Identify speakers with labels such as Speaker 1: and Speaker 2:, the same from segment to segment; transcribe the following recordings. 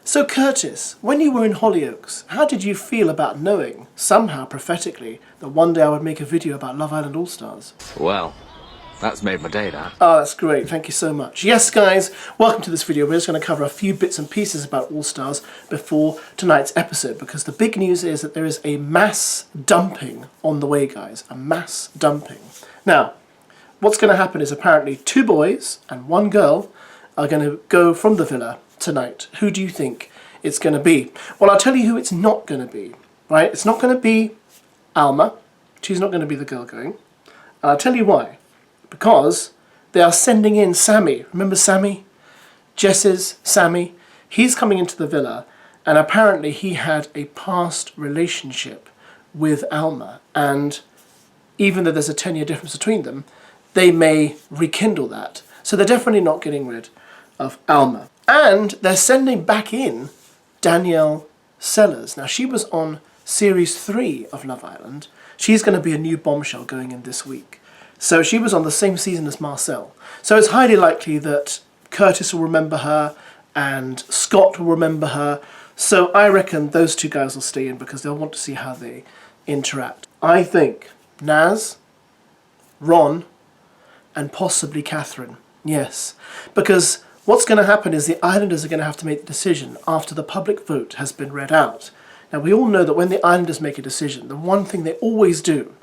Speaker 1: So Curtis, when you were in Hollyoaks, how did you feel about knowing, somehow prophetically, that one day I would make a video about Love Island All-Stars?
Speaker 2: Well, that's made my day, that.
Speaker 1: Oh, that's great. Thank you so much. Yes, guys, welcome to this video. We're just going to cover a few bits and pieces about All-Stars before tonight's episode, because the big news is that there is a mass dumping on the way, guys. A mass dumping. Now, what's going to happen is apparently 2 boys and 1 girl are going to go from the villa tonight. Who do you think it's going to be? Well, I'll tell you who it's not going to be, right? It's not going to be Alma. She's not going to be the girl going. And I'll tell you why. Because they are sending in Sammy. Remember Sammy? Jess's Sammy. He's coming into the villa, and apparently he had a past relationship with Alma. And even though there's a 10-year difference between them, they may rekindle that. So they're definitely not getting rid of Alma. And they're sending back in Danielle Sellers. Now, she was on Series 3 of Love Island. She's going to be a new bombshell going in this week. So she was on the same season as Marcel. So it's highly likely that Curtis will remember her and Scott will remember her. So I reckon those 2 guys will stay in because they'll want to see how they interact. I think Naz, Ron, and possibly Catherine. Yes, because what's going to happen is the Islanders are going to have to make the decision after the public vote has been read out. Now, we all know that when the Islanders make a decision, the one thing they always do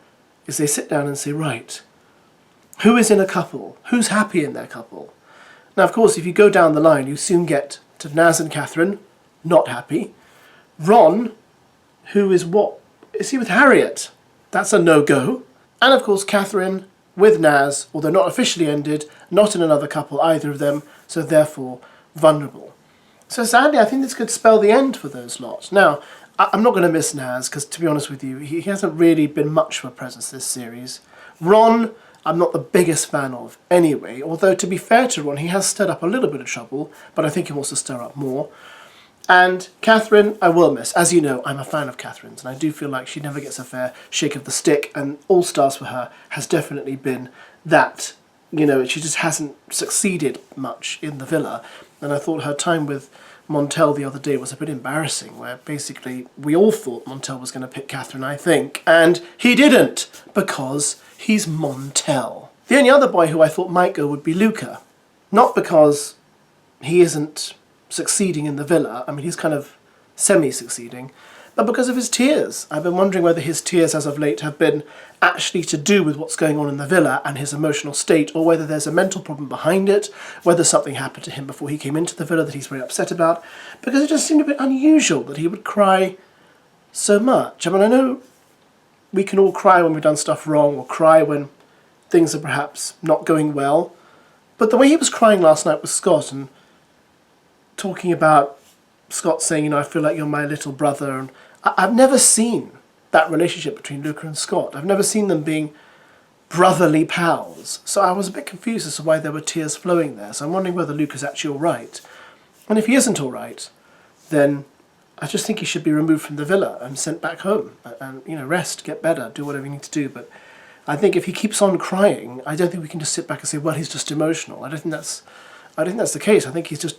Speaker 1: is they sit down and say, right, who is in a couple? Who's happy in their couple? Now, of course, if you go down the line, you soon get to Naz and Catherine, not happy. Ron, who is what? Is he with Harriet? That's a no-go. And, of course, Catherine with Naz, although not officially ended, not in another couple, either of them, so therefore vulnerable. So sadly, I think this could spell the end for those lot. Now, I'm not going to miss Naz, because to be honest with you, he hasn't really been much of a presence this series. Ron, I'm not the biggest fan of anyway, although to be fair to Ron, he has stirred up a little bit of trouble, but I think he wants to stir up more. And Catherine, I will miss. As you know, I'm a fan of Catherine's, and I do feel like she never gets a fair shake of the stick, and All Stars for her has definitely been that. You know, she just hasn't succeeded much in the villa, and I thought her time with Montel the other day was a bit embarrassing, where basically we all thought Montel was going to pick Catherine, I think, and he didn't, because he's Montel. The only other boy who I thought might go would be Luca. Not because he isn't succeeding in the villa, I mean he's kind of semi-succeeding, but because of his tears. I've been wondering whether his tears as of late have been actually to do with what's going on in the villa and his emotional state, or whether there's a mental problem behind it, whether something happened to him before he came into the villa that he's very upset about, because it just seemed a bit unusual that he would cry so much. I mean, I know we can all cry when we've done stuff wrong, or cry when things are perhaps not going well, but the way he was crying last night with Scott and talking about Scott saying, you know, I feel like you're my little brother, and I've never seen that relationship between Luca and Scott. I've never seen them being brotherly pals. So I was a bit confused as to why there were tears flowing there. So I'm wondering whether Luca's actually all right. And if he isn't all right, then I just think he should be removed from the villa and sent back home and, you know, rest, get better, do whatever you need to do. But I think if he keeps on crying, I don't think we can just sit back and say, well, he's just emotional. I don't think that's the case. I think he's just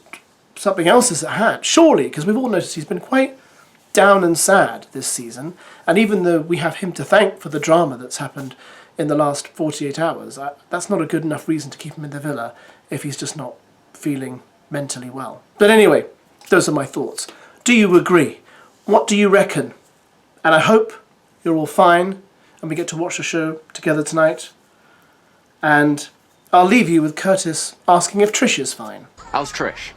Speaker 1: something else is at hand. Surely, because we've all noticed he's been quite down and sad this season, and even though we have him to thank for the drama that's happened in the last 48 hours, that's not a good enough reason to keep him in the villa if he's just not feeling mentally well. But anyway, those are my thoughts. Do you agree? What do you reckon? And I hope you're all fine and we get to watch the show together tonight. And I'll leave you with Curtis asking if Trish is fine.
Speaker 2: How's Trish?